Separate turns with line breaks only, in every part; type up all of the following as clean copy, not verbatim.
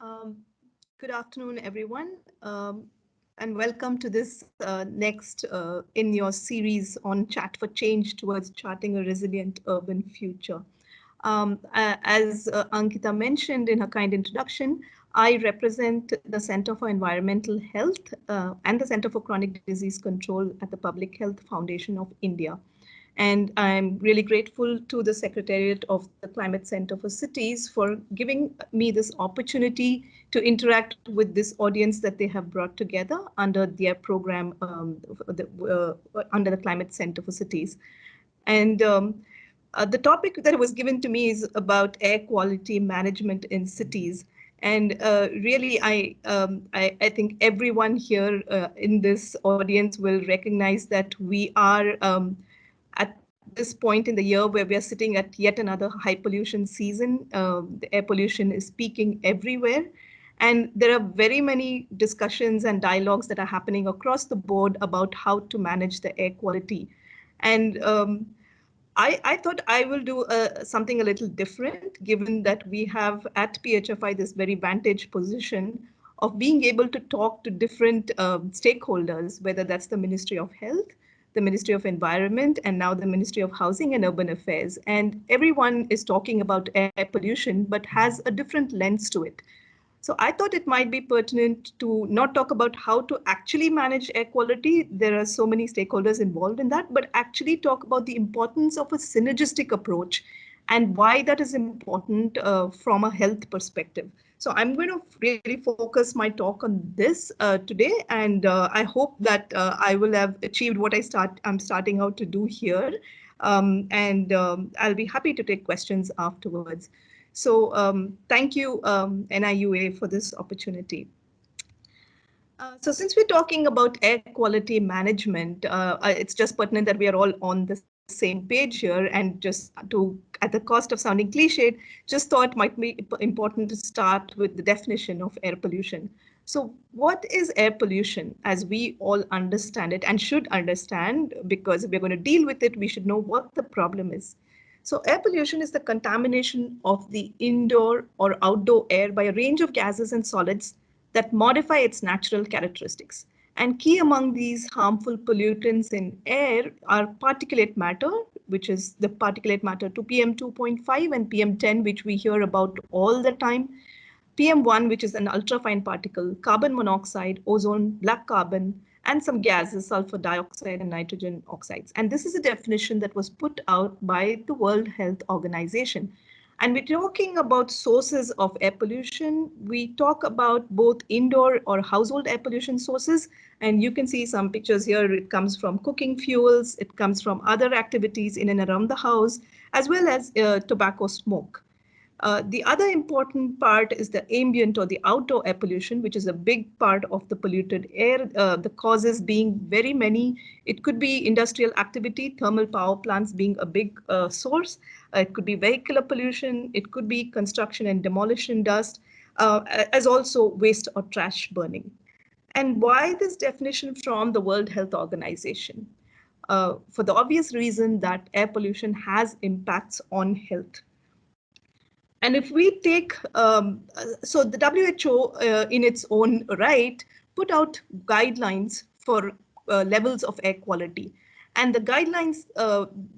Um, Good afternoon, everyone, and welcome to this next in your series on Chat for Change towards charting a resilient urban future. As Ankita mentioned in her kind introduction, I represent the Center for Environmental Health and the Center for Chronic Disease Control at the Public Health Foundation of India. And I'm really grateful to the Secretariat of the Climate Center for Cities for giving me this opportunity to interact with this audience that they have brought together under their program under the Climate Center for Cities. And the topic that was given to me is about air quality management in cities. And really, I think everyone here in this audience will recognize that we are at this point in the year where we are sitting at yet another high pollution season. The air pollution is peaking everywhere. And there are very many discussions and dialogues that are happening across the board about how to manage the air quality. And I thought I will do something a little different, given that we have at PHFI this very vantage position of being able to talk to different stakeholders, whether that's the Ministry of Health, the Ministry of Environment, and now the Ministry of Housing and Urban Affairs. And everyone is talking about air pollution, but has a different lens to it. So I thought it might be pertinent to not talk about how to actually manage air quality. There are so many stakeholders involved in that, but actually talk about the importance of a synergistic approach and why that is important from a health perspective. So I'm going to really focus my talk on this today, and I hope that I will have achieved what I'm starting out to do here, and I'll be happy to take questions afterwards. So thank you, NIUA, for this opportunity. So since we're talking about air quality management, it's just pertinent that we are all on the same page here, and just at the cost of sounding cliched, just thought might be important to start with the definition of air pollution. So what is air pollution as we all understand it and should understand, because if we're going to deal with it, we should know what the problem is. So air pollution is the contamination of the indoor or outdoor air by a range of gases and solids that modify its natural characteristics. And key among these harmful pollutants in air are particulate matter, which is the particulate matter to PM2.5 and PM10, which we hear about all the time. PM1, which is an ultrafine particle, carbon monoxide, ozone, black carbon, and some gases, sulfur dioxide and nitrogen oxides. And this is a definition that was put out by the World Health Organization. And we're talking about sources of air pollution. We talk about both indoor or household air pollution sources. And you can see some pictures here. It comes from cooking fuels. It comes from other activities in and around the house, as well as tobacco smoke. The other important part is the ambient or the outdoor air pollution, which is a big part of the polluted air. The causes being very many. It could be industrial activity, thermal power plants being a big source. It could be vehicular pollution. It could be construction and demolition dust, as also waste or trash burning. And why this definition from the World Health Organization? For the obvious reason that air pollution has impacts on health. And if we take, so the WHO in its own right put out guidelines for levels of air quality. And the guidelines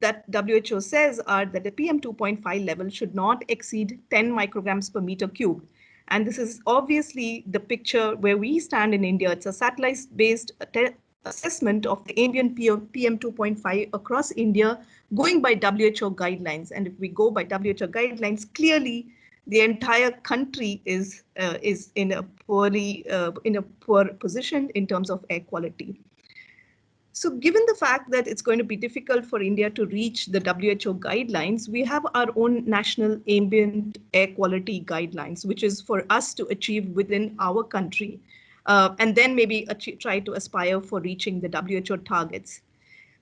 that WHO says are that the PM2.5 level should not exceed 10 micrograms per meter cubed. And this is obviously the picture where we stand in India. It's a satellite-based assessment of the ambient PM2.5 across India, going by WHO guidelines. And if we go by WHO guidelines, clearly the entire country is in a poor position in terms of air quality. So given the fact that it's going to be difficult for India to reach the WHO guidelines, we have our own national ambient air quality guidelines, which is for us to achieve within our country, and then maybe try to aspire for reaching the WHO targets.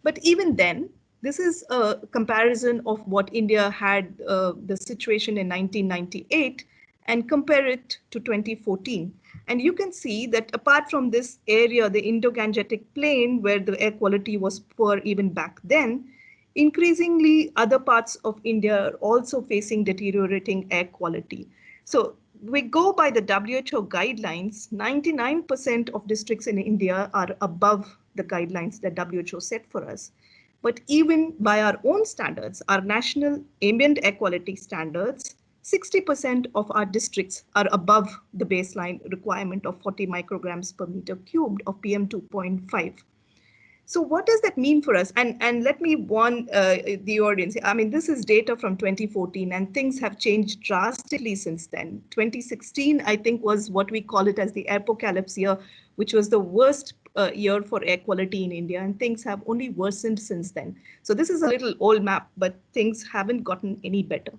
But even then, this is a comparison of what India had the situation in 1998 and compare it to 2014. And you can see that apart from this area, the Indo-Gangetic Plain, where the air quality was poor even back then, increasingly other parts of India are also facing deteriorating air quality. So we go by the WHO guidelines, 99% of districts in India are above the guidelines that WHO set for us. But even by our own standards, our national ambient air quality standards, 60% of our districts are above the baseline requirement of 40 micrograms per meter cubed of PM 2.5. So what does that mean for us? And let me warn the audience. I mean, this is data from 2014, and things have changed drastically since then. 2016, I think, was what we call it as the apocalypse year, which was the worst year for air quality in India, and things have only worsened since then. So this is a little old map, but things haven't gotten any better.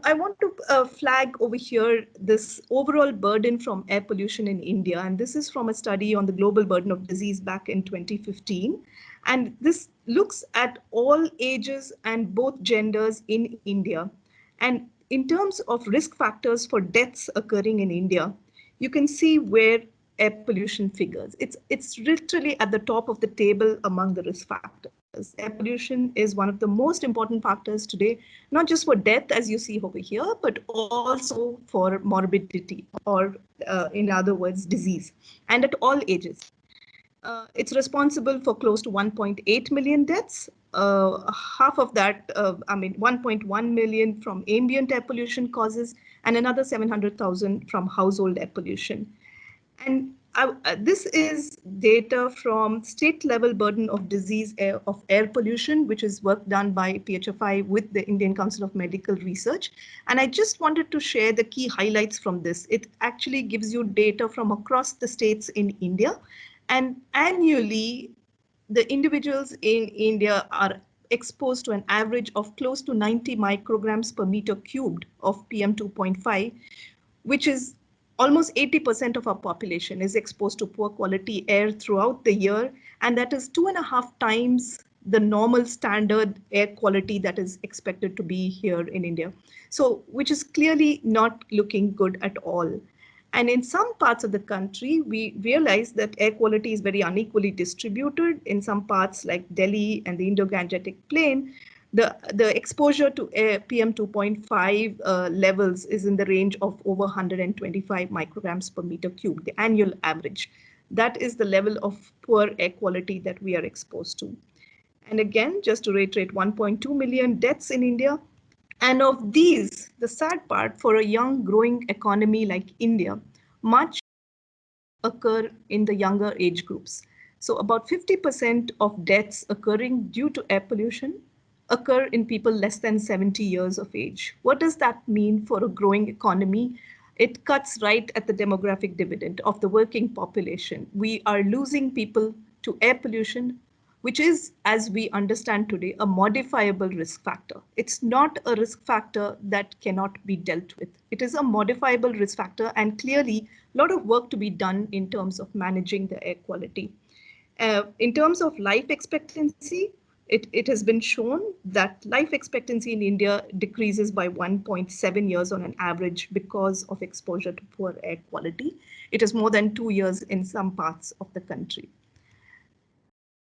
I want to flag over here this overall burden from air pollution in India. And this is from a study on the global burden of disease back in 2015. And this looks at all ages and both genders in India. And in terms of risk factors for deaths occurring in India, you can see where air pollution figures. It's literally at the top of the table among the risk factors. Air pollution is one of the most important factors today, not just for death, as you see over here, but also for morbidity, or in other words, disease, and at all ages. It's responsible for close to 1.8 million deaths. Half of that, 1.1 million from ambient air pollution causes, and another 700,000 from household air pollution. And this is data from state level burden of disease of air pollution, which is work done by PHFI with the Indian Council of Medical Research. And I just wanted to share the key highlights from this. It actually gives you data from across the states in India. And annually, the individuals in India are exposed to an average of close to 90 micrograms per meter cubed of PM 2.5, which is almost 80% of our population is exposed to poor quality air throughout the year. And that is 2.5 times the normal standard air quality that is expected to be here in India. So, which is clearly not looking good at all. And in some parts of the country, we realize that air quality is very unequally distributed. In some parts like Delhi and the Indo-Gangetic Plain, the exposure to PM 2.5 levels is in the range of over 125 micrograms per meter cube, the annual average. That is the level of poor air quality that we are exposed to. And again, just to reiterate, 1.2 million deaths in India. And of these, the sad part, for a young growing economy like India, much occur in the younger age groups. So about 50% of deaths occurring due to air pollution occur in people less than 70 years of age. What does that mean for a growing economy? It cuts right at the demographic dividend of the working population. We are losing people to air pollution, which is, as we understand today, a modifiable risk factor. It's not a risk factor that cannot be dealt with. It is a modifiable risk factor, and clearly a lot of work to be done in terms of managing the air quality. In terms of life expectancy, it has been shown that life expectancy in India decreases by 1.7 years on an average because of exposure to poor air quality. It is more than 2 years in some parts of the country.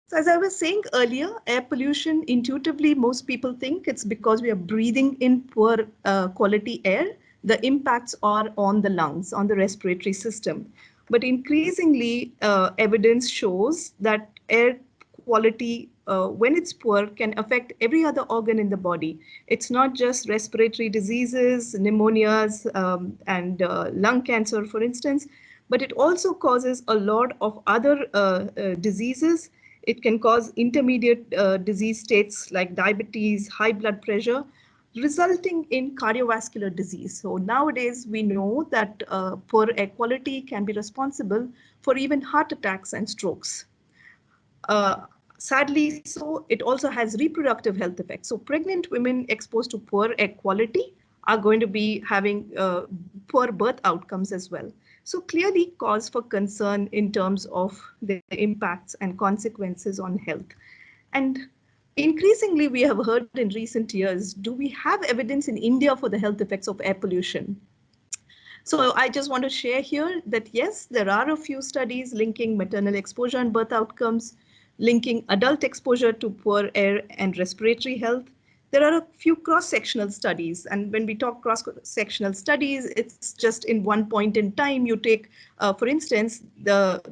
So as I was saying earlier, air pollution, intuitively, most people think it's because we are breathing in poor quality air. The impacts are on the lungs, on the respiratory system. But increasingly, evidence shows that air quality, when it's poor, can affect every other organ in the body. It's not just respiratory diseases, pneumonias, and lung cancer, for instance, but it also causes a lot of other diseases. It can cause intermediate disease states like diabetes, high blood pressure, resulting in cardiovascular disease. So nowadays we know that poor air quality can be responsible for even heart attacks and strokes. Sadly, so it also has reproductive health effects. So pregnant women exposed to poor air quality are going to be having poor birth outcomes as well. So clearly cause for concern in terms of the impacts and consequences on health. And increasingly, we have heard in recent years, do we have evidence in India for the health effects of air pollution? So I just want to share here that yes, there are a few studies linking maternal exposure and birth outcomes, linking adult exposure to poor air and respiratory health. There are a few cross-sectional studies, and when we talk cross-sectional studies, it's just in one point in time. You take, for instance, the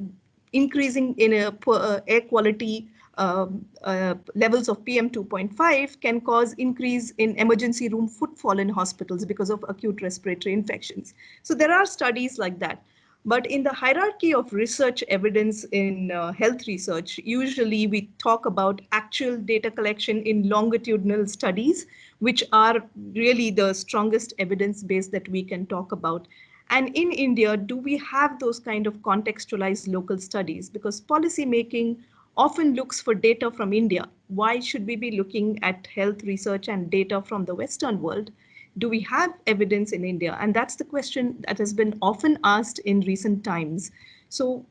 increasing in air quality levels of PM 2.5 can cause increase in emergency room footfall in hospitals because of acute respiratory infections. So there are studies like that. But in the hierarchy of research evidence in health research, usually we talk about actual data collection in longitudinal studies, which are really the strongest evidence base that we can talk about. And in India, do we have those kind of contextualized local studies? Because policy making often looks for data from India. Why should we be looking at health research and data from the Western world? Do we have evidence in India? And that's the question that has been often asked in recent times. So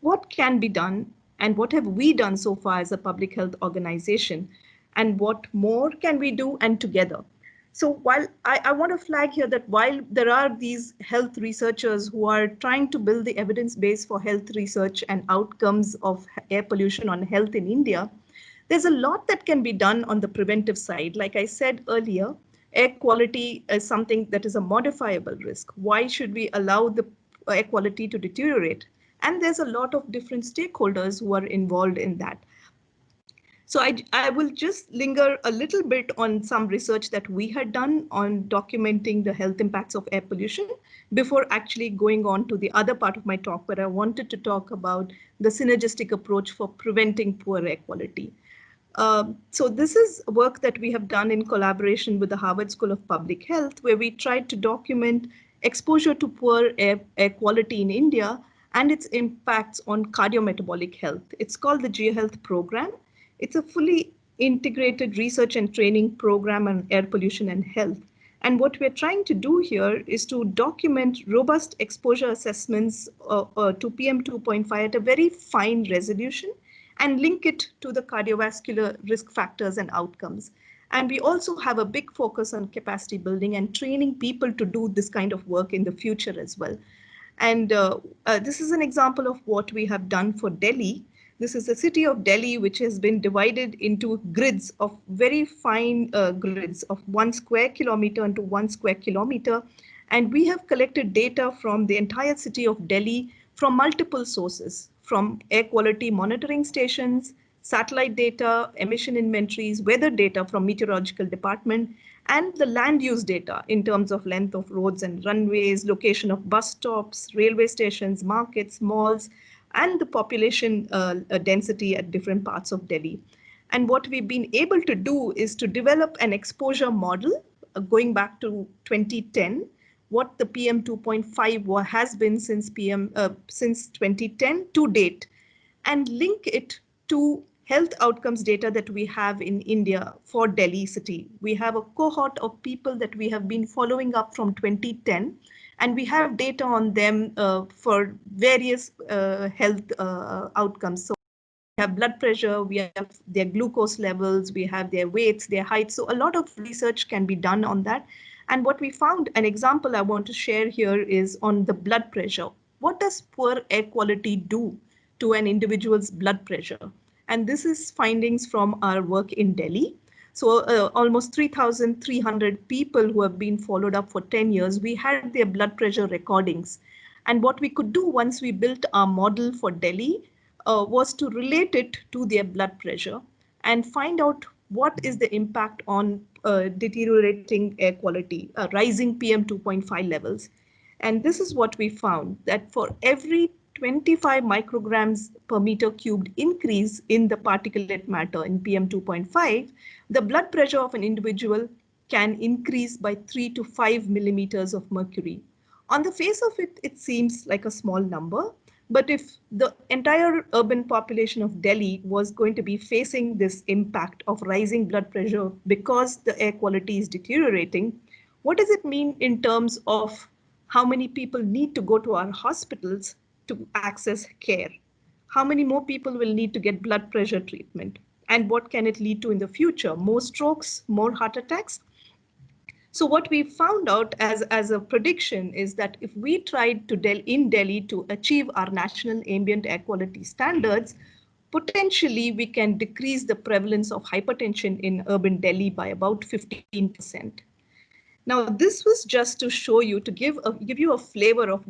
what can be done and what have we done so far as a public health organization? And what more can we do and together? So while I want to flag here that while there are these health researchers who are trying to build the evidence base for health research and outcomes of air pollution on health in India, there's a lot that can be done on the preventive side. Like I said earlier, air quality is something that is a modifiable risk. Why should we allow the air quality to deteriorate? And there's a lot of different stakeholders who are involved in that. So I will just linger a little bit on some research that we had done on documenting the health impacts of air pollution before actually going on to the other part of my talk, where I wanted to talk about the synergistic approach for preventing poor air quality. So this is work that we have done in collaboration with the Harvard School of Public Health, where we tried to document exposure to poor air quality in India and its impacts on cardiometabolic health. It's called the GeoHealth program. It's a fully integrated research and training program on air pollution and health. And what we're trying to do here is to document robust exposure assessments to PM 2.5 at a very fine resolution and link it to the cardiovascular risk factors and outcomes. And we also have a big focus on capacity building and training people to do this kind of work in the future as well. And this is an example of what we have done for Delhi. This is the city of Delhi, which has been divided into grids of very fine grids of 1 square kilometer into 1 square kilometer. And we have collected data from the entire city of Delhi from multiple sources, from air quality monitoring stations, satellite data, emission inventories, weather data from meteorological department, and the land use data in terms of length of roads and runways, location of bus stops, railway stations, markets, malls, and the population density at different parts of Delhi. And what we've been able to do is to develop an exposure model going back to 2010, what the PM 2.5 has been since 2010 to date, and link it to health outcomes data that we have in India for Delhi city. We have a cohort of people that we have been following up from 2010, and we have data on them for various health outcomes. So we have blood pressure, we have their glucose levels, we have their weights, their heights. So a lot of research can be done on that. And what we found, an example I want to share here is on the blood pressure. What does poor air quality do to an individual's blood pressure? And this is findings from our work in Delhi. So almost 3,300 people who have been followed up for 10 years, we had their blood pressure recordings. And what we could do once we built our model for Delhi was to relate it to their blood pressure and find out what is the impact on deteriorating air quality, rising PM 2.5 levels. And this is what we found, that for every 25 micrograms per meter cubed increase in the particulate matter in PM 2.5, the blood pressure of an individual can increase by 3 to 5 millimeters of mercury. On the face of it, it seems like a small number, but if the entire urban population of Delhi was going to be facing this impact of rising blood pressure because the air quality is deteriorating, what does it mean in terms of how many people need to go to our hospitals to access care? How many more people will need to get blood pressure treatment? And what can it lead to in the future? More strokes, more heart attacks? So what we found out as a prediction is that if we tried to in Delhi to achieve our national ambient air quality standards, potentially we can decrease the prevalence of hypertension in urban Delhi by about 15%. Now, this was just to show you, to give you a flavor of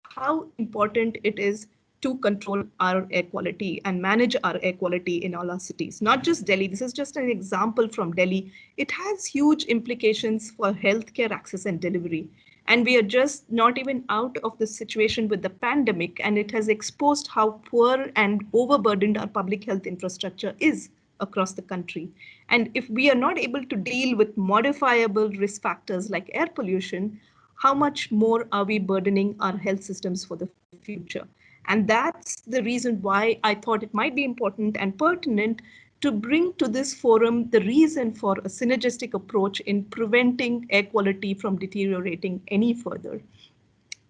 how important it is to control our air quality and manage our air quality in all our cities. Not just Delhi, this is just an example from Delhi. It has huge implications for healthcare access and delivery. And we are just not even out of the situation with the pandemic, and it has exposed how poor and overburdened our public health infrastructure is across the country. And if we are not able to deal with modifiable risk factors like air pollution, how much more are we burdening our health systems for the future? And that's the reason why I thought it might be important and pertinent to bring to this forum the reason for a synergistic approach in preventing air quality from deteriorating any further.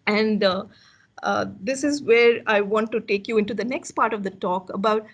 And this is where I want to take you into the next part of the talk about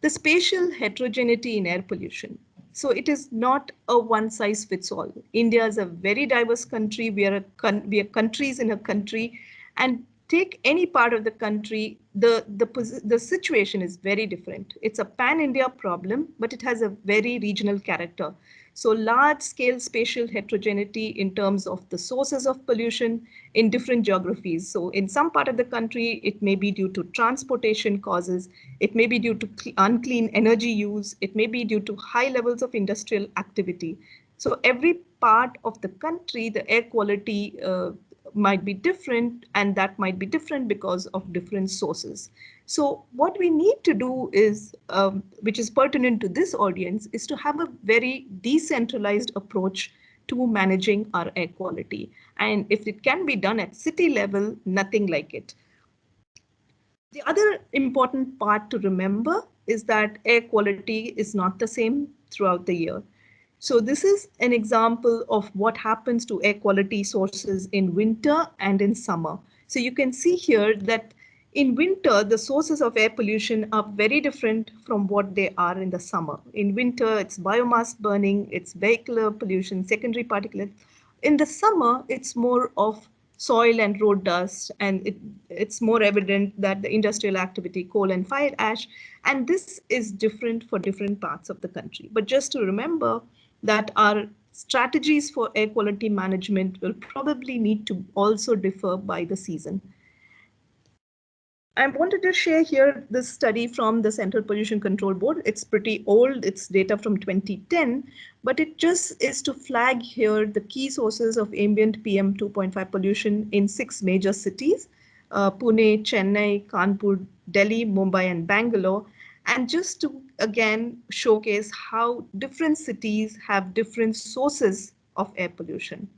the spatial heterogeneity in air pollution. So it is not a one size fits all. India is a very diverse country. We are countries in a country, and take any part of the country, the situation is very different. It's a pan-India problem, but it has a very regional character. So large-scale spatial heterogeneity in terms of the sources of pollution in different geographies. So in some part of the country, it may be due to transportation causes, it may be due to unclean energy use, it may be due to high levels of industrial activity. So every part of the country, the air quality might be different, and that might be different because of different sources. So what we need to do is, which is pertinent to this audience, is to have a very decentralized approach to managing our air quality. And if it can be done at city level, nothing like it. The other important part to remember is that air quality is not the same throughout the year. So this is an example of what happens to air quality sources in winter and in summer. So you can see here that in winter, the sources of air pollution are very different from what they are in the summer. In winter, it's biomass burning, it's vehicular pollution, secondary particulates. In the summer, it's more of soil and road dust, and it's more evident that the industrial activity, coal and fire ash, and this is different for different parts of the country. But just to remember that our strategies for air quality management will probably need to also differ by the season. I wanted to share here this study from the Central Pollution Control Board. It's pretty old, it's data from 2010, but it just is to flag here the key sources of ambient PM 2.5 pollution in 6 major cities, Pune, Chennai, Kanpur, Delhi, Mumbai, and Bangalore. And just to, again, showcase how different cities have different sources of air pollution.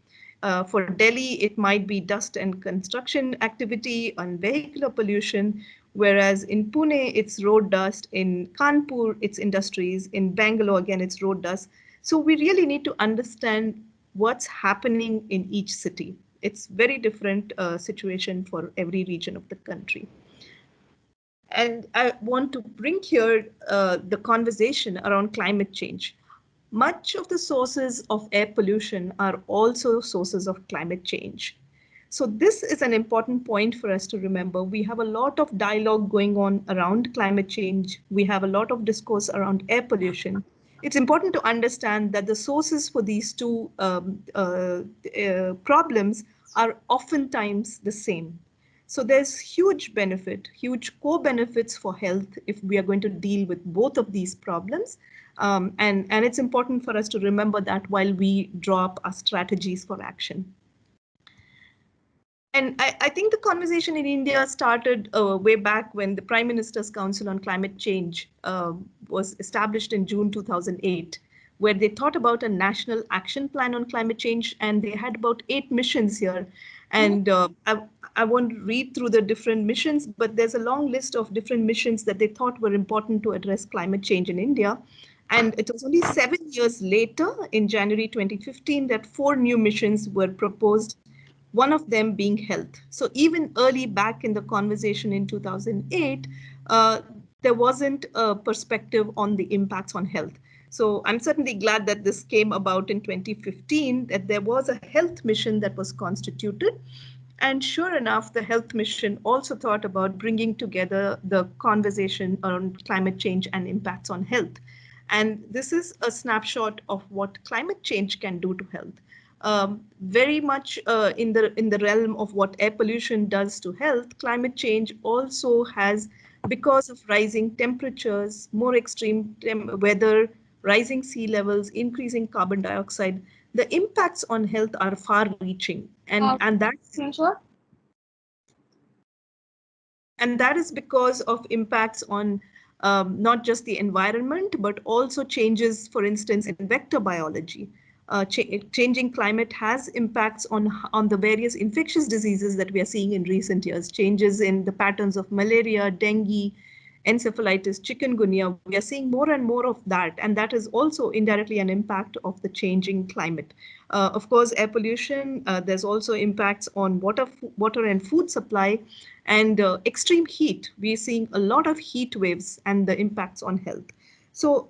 For Delhi, it might be dust and construction activity and vehicular pollution, whereas in Pune, it's road dust. In Kanpur, it's industries. In Bangalore, again, it's road dust. So we really need to understand what's happening in each city. It's very different situation for every region of the country. And I want to bring here the conversation around climate change. Much of the sources of air pollution are also sources of climate change. So this is an important point for us to remember. We have a lot of dialogue going on around climate change. We have a lot of discourse around air pollution. It's important to understand that the sources for these two problems are oftentimes the same. So there's huge benefit, huge co-benefits for health if we are going to deal with both of these problems. And it's important for us to remember that while we draw up our strategies for action. And I think the conversation in India started way back when the Prime Minister's Council on Climate Change was established in June 2008, where they thought about a national action plan on climate change, and they had about 8 missions here. And I won't read through the different missions, but there's a long list of different missions that they thought were important to address climate change in India. And it was only 7 years later, in January 2015, that 4 new missions were proposed, one of them being health. So even early back in the conversation in 2008, there wasn't a perspective on the impacts on health. So I'm certainly glad that this came about in 2015, that there was a health mission that was constituted. And sure enough, the Health Mission also thought about bringing together the conversation around climate change and impacts on health. And this is a snapshot of what climate change can do to health. Very much in the realm of what air pollution does to health, climate change also has, because of rising temperatures, more extreme weather, rising sea levels, increasing carbon dioxide, the impacts on health are far-reaching, and that is because of impacts on not just the environment, but also changes, for instance, in vector biology. Changing climate has impacts on the various infectious diseases that we are seeing in recent years, changes in the patterns of malaria, dengue, encephalitis, chikungunya. We are seeing more and more of that, and that is also indirectly an impact of the changing climate. Of course, air pollution, there's also impacts on water and food supply, and extreme heat. We're seeing a lot of heat waves and the impacts on health. So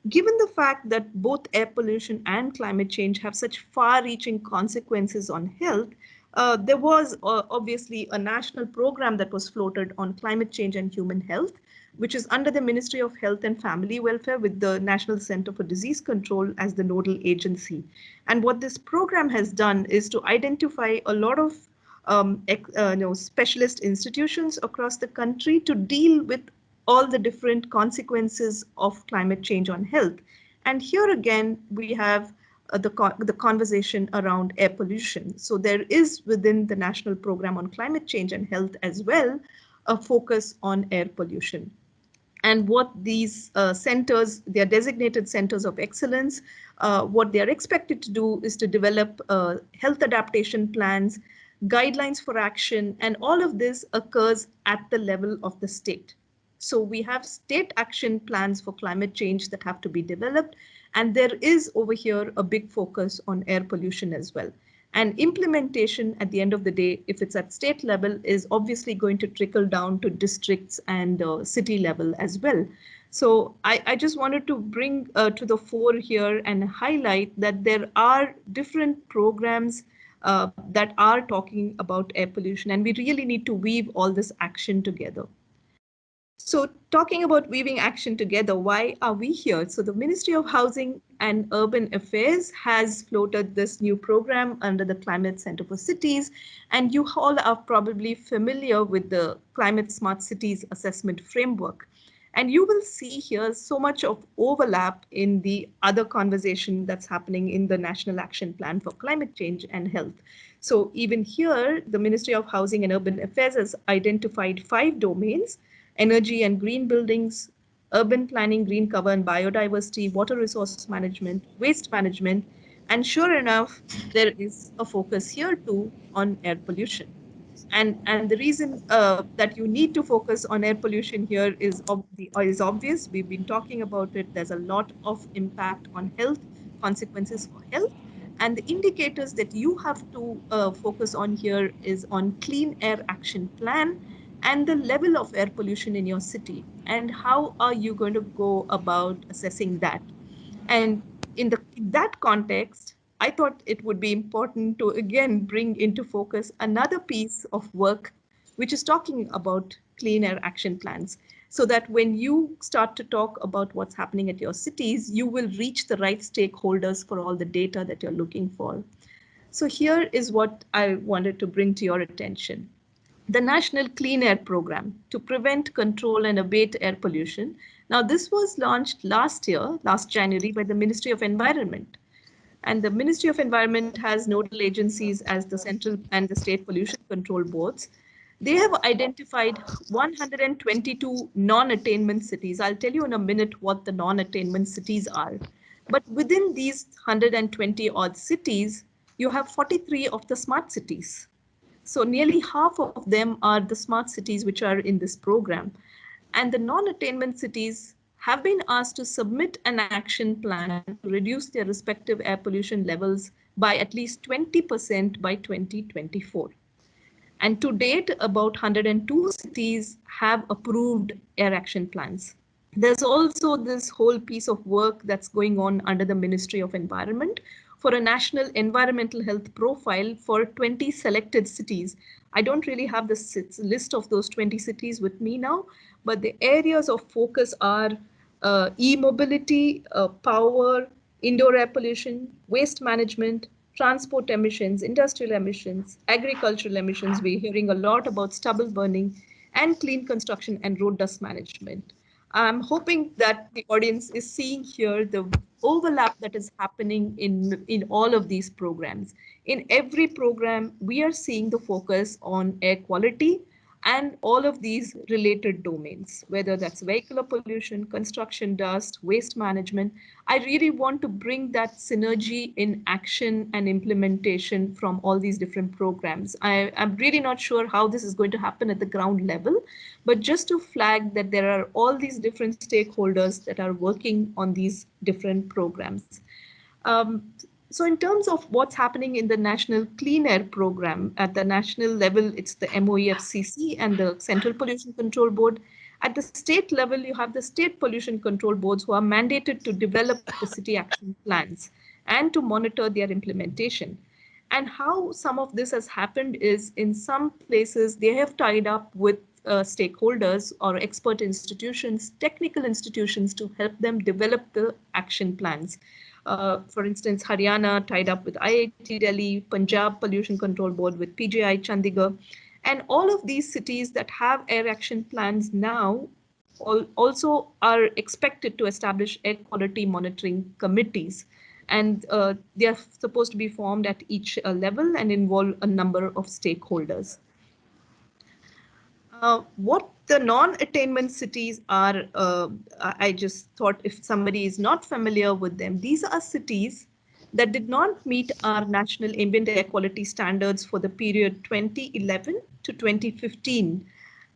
given the fact that both air pollution and climate change have such far-reaching consequences on health, there was obviously a national program that was floated on climate change and human health, which is under the Ministry of Health and Family Welfare with the National Center for Disease Control as the nodal agency. And what this program has done is to identify a lot of specialist institutions across the country to deal with all the different consequences of climate change on health. And here again, we have the conversation around air pollution. So there is within the National Program on Climate Change and Health as well, a focus on air pollution. And what these centers, they are designated centers of excellence, what they are expected to do is to develop health adaptation plans, guidelines for action, and all of this occurs at the level of the state. So we have state action plans for climate change that have to be developed, and there is over here a big focus on air pollution as well. And implementation at the end of the day, if it's at state level, is obviously going to trickle down to districts and city level as well. So I just wanted to bring to the fore here and highlight that there are different programs that are talking about air pollution, and we really need to weave all this action together. So talking about weaving action together, why are we here? So the Ministry of Housing and Urban Affairs has floated this new program under the Climate Center for Cities. And you all are probably familiar with the Climate Smart Cities Assessment Framework. And you will see here so much of overlap in the other conversation that's happening in the National Action Plan for Climate Change and Health. So even here, the Ministry of Housing and Urban Affairs has identified 5 domains: energy and green buildings, urban planning, green cover and biodiversity, water resource management, waste management, and sure enough, there is a focus here too on air pollution. And the reason that you need to focus on air pollution here is obvious. We've been talking about it. There's a lot of impact on health, consequences for health. And the indicators that you have to focus on here is on Clean Air Action Plan and the level of air pollution in your city. And how are you going to go about assessing that? And in that context, I thought it would be important to again bring into focus another piece of work, which is talking about clean air action plans, so that when you start to talk about what's happening at your cities, you will reach the right stakeholders for all the data that you're looking for. So here is what I wanted to bring to your attention. The National Clean Air Program to prevent, control, and abate air pollution. Now, this was launched last year, last January, by the Ministry of Environment. And the Ministry of Environment has nodal agencies as the central and the state pollution control boards. They have identified 122 non-attainment cities. I'll tell you in a minute what the non-attainment cities are. But within these 120 odd cities, you have 43 of the smart cities. So nearly half of them are the smart cities which are in this program. And the non-attainment cities have been asked to submit an action plan to reduce their respective air pollution levels by at least 20% by 2024. And to date, about 102 cities have approved air action plans. There's also this whole piece of work that's going on under the Ministry of Environment for a national environmental health profile for 20 selected cities. I don't really have the list of those 20 cities with me now, but the areas of focus are e-mobility, power, indoor air pollution, waste management, transport emissions, industrial emissions, agricultural emissions. We're hearing a lot about stubble burning, and clean construction and road dust management. I'm hoping that the audience is seeing here the overlap that is happening in all of these programs. In every program, we are seeing the focus on air quality and all of these related domains, whether that's vehicular pollution, construction dust, waste management. I really want to bring that synergy in action and implementation from all these different programs. I'm really not sure how this is going to happen at the ground level, but just to flag that there are all these different stakeholders that are working on these different programs. Um, so in terms of what's happening in the National Clean Air Program, at the national level, it's the MOEFCC and the Central Pollution Control Board. At the state level, you have the state pollution control boards who are mandated to develop the city action plans and to monitor their implementation. And how some of this has happened is in some places they have tied up with stakeholders or expert institutions, technical institutions to help them develop the action plans. For instance, Haryana tied up with IIT Delhi, Punjab Pollution Control Board with PGI Chandigarh, and all of these cities that have air action plans now also are expected to establish air quality monitoring committees. And they are supposed to be formed at each level and involve a number of stakeholders. What the non-attainment cities are, I just thought if somebody is not familiar with them, these are cities that did not meet our national ambient air quality standards for the period 2011 to 2015.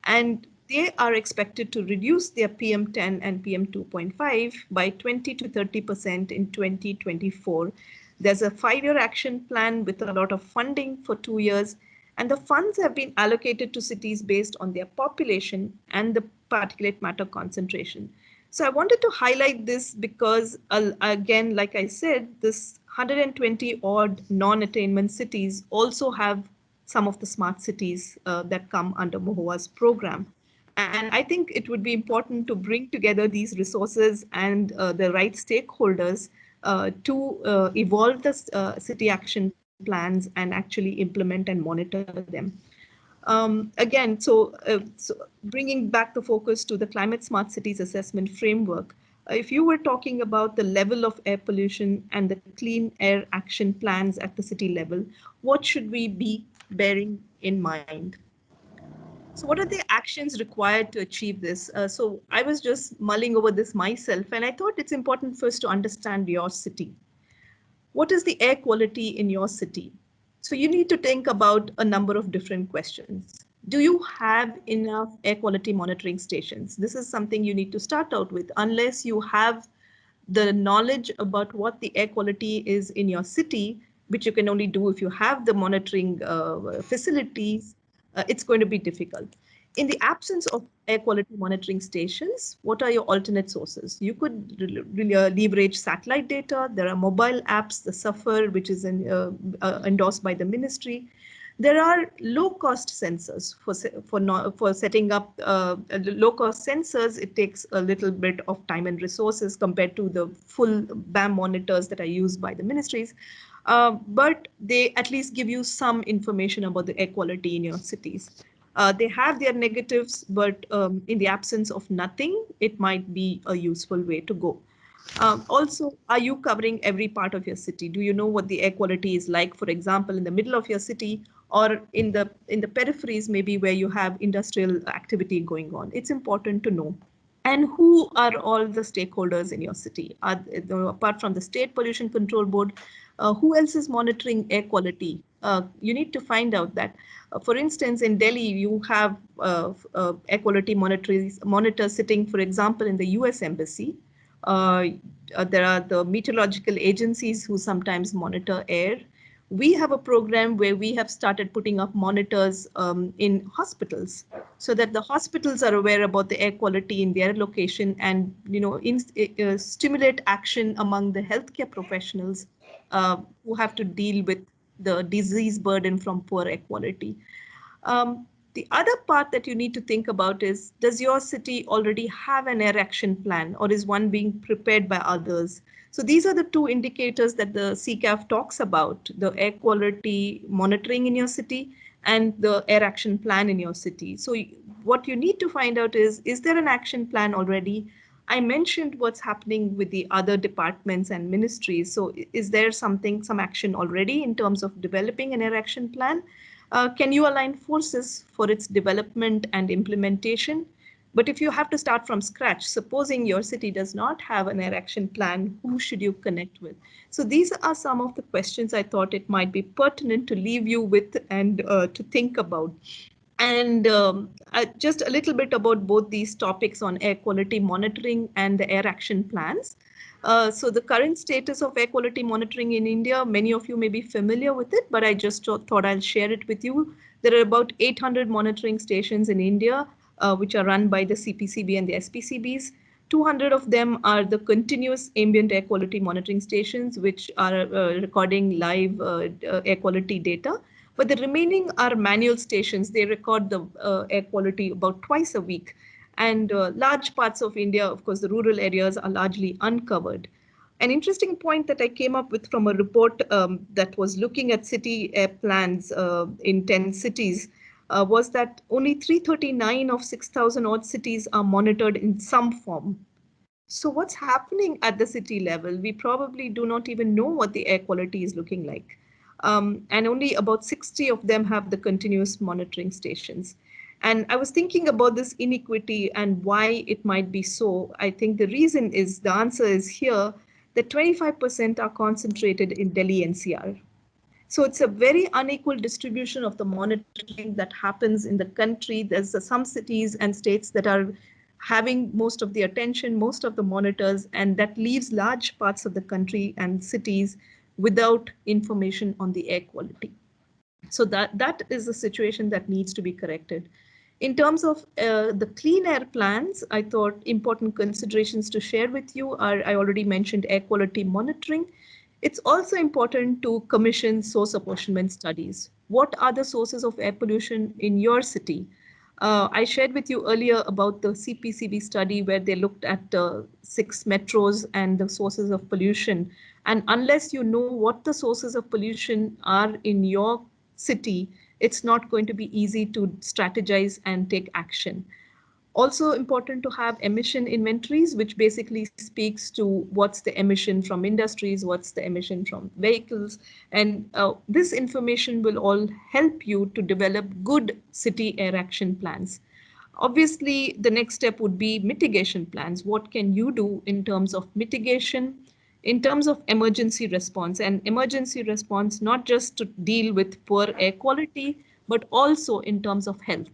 And they are expected to reduce their PM10 and PM2.5 by 20 to 30% in 2024. There's a 5-year action plan with a lot of funding for 2 years, and the funds have been allocated to cities based on their population and the particulate matter concentration. So I wanted to highlight this because, again, like I said, this 120 odd non-attainment cities also have some of the smart cities that come under MOHUA's program. And I think it would be important to bring together these resources and the right stakeholders to evolve the city action plans and actually implement and monitor them. Again, so bringing back the focus to the Climate Smart Cities Assessment Framework, if you were talking about the level of air pollution and the clean air action plans at the city level, what should we be bearing in mind? So what are the actions required to achieve this? So I was just mulling over this myself, and I thought it's important first to understand your city. What is the air quality in your city? So you need to think about a number of different questions. Do you have enough air quality monitoring stations? This is something you need to start out with. Unless you have the knowledge about what the air quality is in your city, which you can only do if you have the monitoring facilities, it's going to be difficult. In the absence of air quality monitoring stations, what are your alternate sources? You could leverage satellite data. There are mobile apps, the SUFFER, which is endorsed by the ministry. There are low-cost sensors for setting up low-cost sensors. It takes a little bit of time and resources compared to the full BAM monitors that are used by the ministries. But they at least give you some information about the air quality in your cities. They have their negatives, but in the absence of nothing, it might be a useful way to go. Also, are you covering every part of your city? Do you know what the air quality is like, for example, in the middle of your city or in the peripheries, maybe where you have industrial activity going on? It's important to know. And who are all the stakeholders in your city? Apart from the State Pollution Control Board, who else is monitoring air quality? You need to find out that. For instance, in Delhi, you have air quality monitors sitting, for example, in the US Embassy. There are the meteorological agencies who sometimes monitor air. We have a program where we have started putting up monitors in hospitals so that the hospitals are aware about the air quality in their location and stimulate action among the healthcare professionals who have to deal with the disease burden from poor air quality. The other part that you need to think about is, does your city already have an air action plan, or is one being prepared by others? So these are the two indicators that the CCAF talks about: the air quality monitoring in your city and the air action plan in your city. So what you need to find out is there an action plan already? I mentioned what's happening with the other departments and ministries. So is there some action already in terms of developing an air action plan? Can you align forces for its development and implementation? But if you have to start from scratch, supposing your city does not have an air action plan, who should you connect with? So these are some of the questions I thought it might be pertinent to leave you with and to think about. And just a little bit about both these topics on air quality monitoring and the air action plans. So the current status of air quality monitoring in India, many of you may be familiar with it, but I just thought I'll share it with you. There are about 800 monitoring stations in India, which are run by the CPCB and the SPCBs. 200 of them are the continuous ambient air quality monitoring stations, which are recording live air quality data. But the remaining are manual stations. They record the air quality about twice a week. And large parts of India, of course, the rural areas are largely uncovered. An interesting point that I came up with from a report that was looking at city air plans in 10 cities was that only 339 of 6,000 odd cities are monitored in some form. So what's happening at the city level? We probably do not even know what the air quality is looking like. And only about 60 of them have the continuous monitoring stations. And I was thinking about this inequity and why it might be so. I think the answer is here, that 25% are concentrated in Delhi NCR. So it's a very unequal distribution of the monitoring that happens in the country. There's some cities and states that are having most of the attention, most of the monitors, and that leaves large parts of the country and cities without information on the air quality. So that is a situation that needs to be corrected. In terms of the clean air plans, I thought important considerations to share with you are, I already mentioned air quality monitoring. It's also important to commission source apportionment studies. What are the sources of air pollution in your city? I shared with you earlier about the CPCB study where they looked at 6 metros and the sources of pollution. And unless you know what the sources of pollution are in your city, it's not going to be easy to strategize and take action. Also important to have emission inventories, which basically speaks to what's the emission from industries, what's the emission from vehicles. And this information will all help you to develop good city air action plans. Obviously, the next step would be mitigation plans. What can you do in terms of mitigation, in terms of emergency response? And emergency response, not just to deal with poor air quality, but also in terms of health.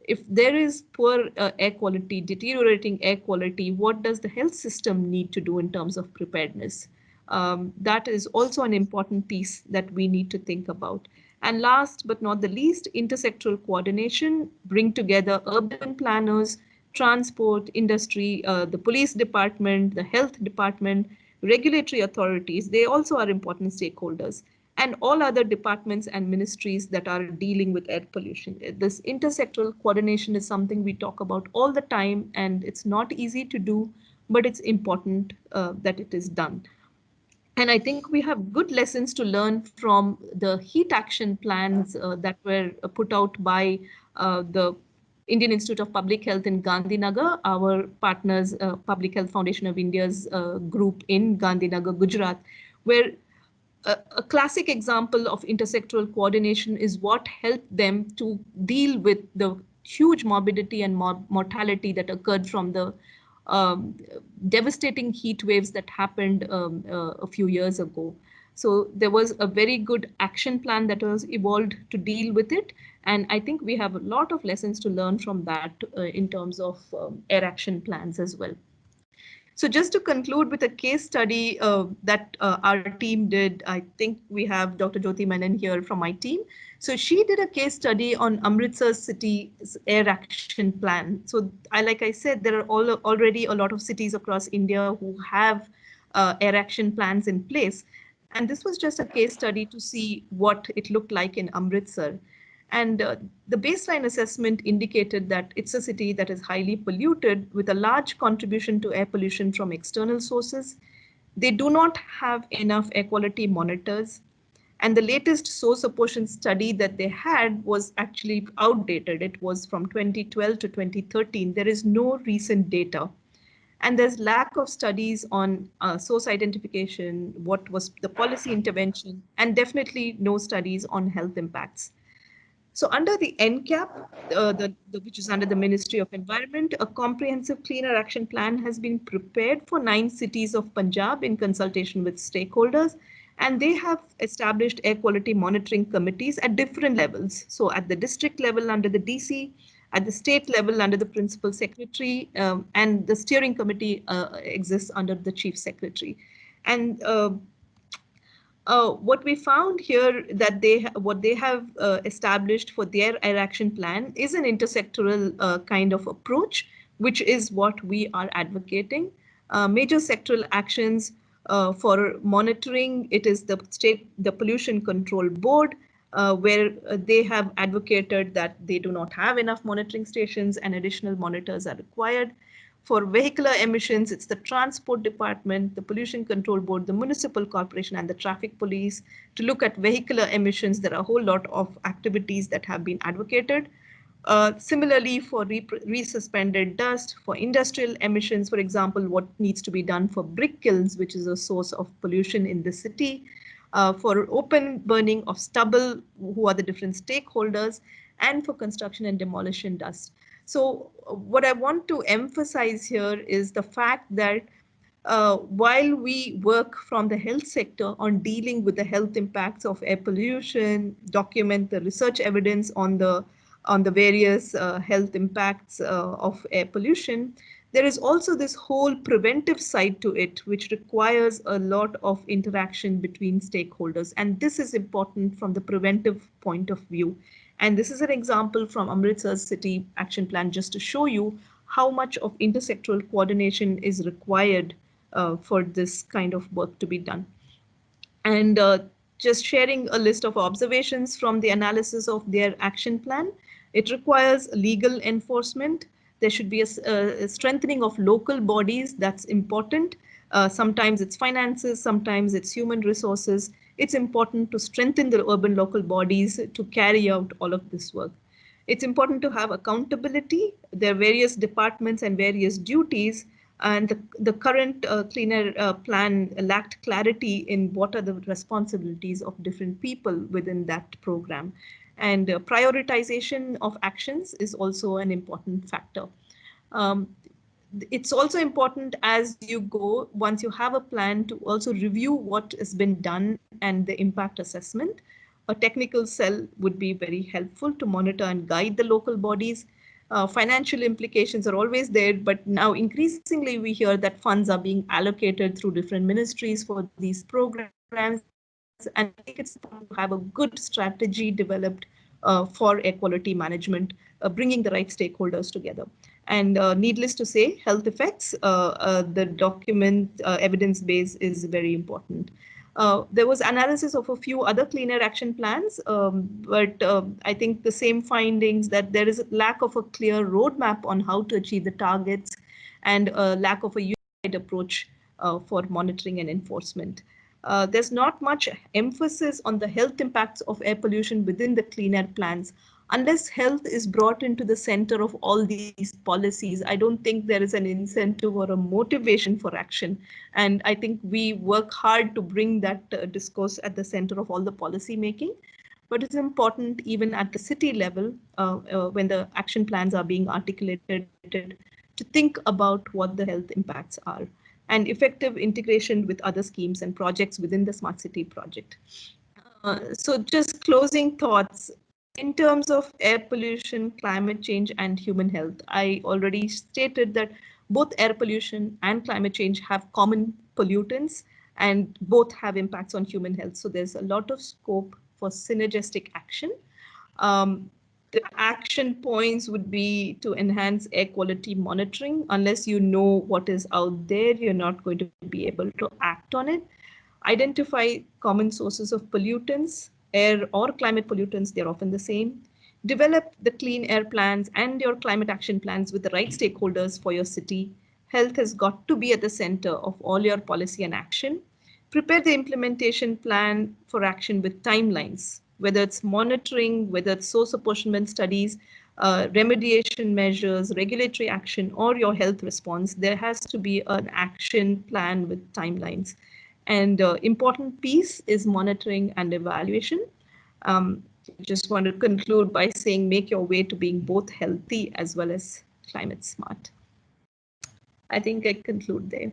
If there is poor air quality, deteriorating air quality, what does the health system need to do in terms of preparedness? That is also an important piece that we need to think about. And last but not the least, intersectoral coordination, bring together urban planners, transport, industry, the police department, the health department, regulatory authorities. They also are important stakeholders, and all other departments and ministries that are dealing with air pollution. This intersectoral coordination is something we talk about all the time, and it's not easy to do, but it's important that it is done. And I think we have good lessons to learn from the heat action plans that were put out by the Indian Institute of Public Health in Gandhinagar, our partners, Public Health Foundation of India's group in Gandhinagar, Gujarat, where a classic example of intersectoral coordination is what helped them to deal with the huge morbidity and mortality that occurred from the um, devastating heat waves that happened a few years ago. So there was a very good action plan that was evolved to deal with it. And I think we have a lot of lessons to learn from that in terms of air action plans as well. So just to conclude with a case study that our team did, I think we have Dr. Jyoti Menon here from my team. So she did a case study on Amritsar city's air action plan. So like I said, there are already a lot of cities across India who have air action plans in place. And this was just a case study to see what it looked like in Amritsar. And the baseline assessment indicated that it's a city that is highly polluted with a large contribution to air pollution from external sources. They do not have enough air quality monitors. And the latest source apportion study that they had was actually outdated. It was from 2012 to 2013. There is no recent data. And there's lack of studies on source identification, what was the policy intervention, and definitely no studies on health impacts. So under the NCAP, which is under the Ministry of Environment, a comprehensive cleaner action plan has been prepared for 9 cities of Punjab in consultation with stakeholders. And they have established air quality monitoring committees at different levels. So at the district level under the DC, at the state level under the principal secretary, and the steering committee exists under the chief secretary. And what we found here that what they have established for their air action plan is an intersectoral kind of approach, which is what we are advocating. Major sectoral actions for monitoring, it is the Pollution Control Board, where they have advocated that they do not have enough monitoring stations and additional monitors are required. For vehicular emissions, it's the Transport Department, the Pollution Control Board, the Municipal Corporation, and the Traffic Police. To look at vehicular emissions, there are a whole lot of activities that have been advocated. Similarly, for resuspended dust, for industrial emissions, for example, what needs to be done for brick kilns, which is a source of pollution in the city, for open burning of stubble, who are the different stakeholders, and for construction and demolition dust. So what I want to emphasize here is the fact that while we work from the health sector on dealing with the health impacts of air pollution, document the research evidence on the various health impacts of air pollution, there is also this whole preventive side to it, which requires a lot of interaction between stakeholders. And this is important from the preventive point of view. And this is an example from Amritsar's City Action Plan, just to show you how much of intersectoral coordination is required for this kind of work to be done. And just sharing a list of observations from the analysis of their action plan. It requires legal enforcement. There should be a strengthening of local bodies. That's important. Sometimes it's finances, sometimes it's human resources. It's important to strengthen the urban local bodies to carry out all of this work. It's important to have accountability. There are various departments and various duties, and the current cleaner plan lacked clarity in what are the responsibilities of different people within that program. And prioritization of actions is also an important factor. Um, it's also important as you go, once you have a plan, to also review what has been done and the impact assessment. A technical cell would be very helpful to monitor and guide the local bodies. Financial implications are always there, but now increasingly we hear that funds are being allocated through different ministries for these programs. And I think it's important to have a good strategy developed for air quality management, bringing the right stakeholders together. And needless to say, health effects, the document evidence base is very important. There was analysis of a few other cleaner action plans, but I think the same findings that there is a lack of a clear roadmap on how to achieve the targets and a lack of a unified approach for monitoring and enforcement. There's not much emphasis on the health impacts of air pollution within the clean air plans. Unless health is brought into the center of all these policies, I don't think there is an incentive or a motivation for action. And I think we work hard to bring that discourse at the center of all the policy making. But it's important even at the city level, when the action plans are being articulated, to think about what the health impacts are, and effective integration with other schemes and projects within the Smart City project. So just closing thoughts. In terms of air pollution, climate change, and human health, I already stated that both air pollution and climate change have common pollutants, and both have impacts on human health. So there's a lot of scope for synergistic action. The action points would be to enhance air quality monitoring. Unless you know what is out there, you're not going to be able to act on it. Identify common sources of pollutants, air or climate pollutants, they're often the same. Develop the clean air plans and your climate action plans with the right stakeholders for your city. Health has got to be at the center of all your policy and action. Prepare the implementation plan for action with timelines, whether it's monitoring, whether it's source apportionment studies, remediation measures, regulatory action, or your health response. There has to be an action plan with timelines. And important piece is monitoring and evaluation. Just want to conclude by saying make your way to being both healthy as well as climate smart. I think I conclude there.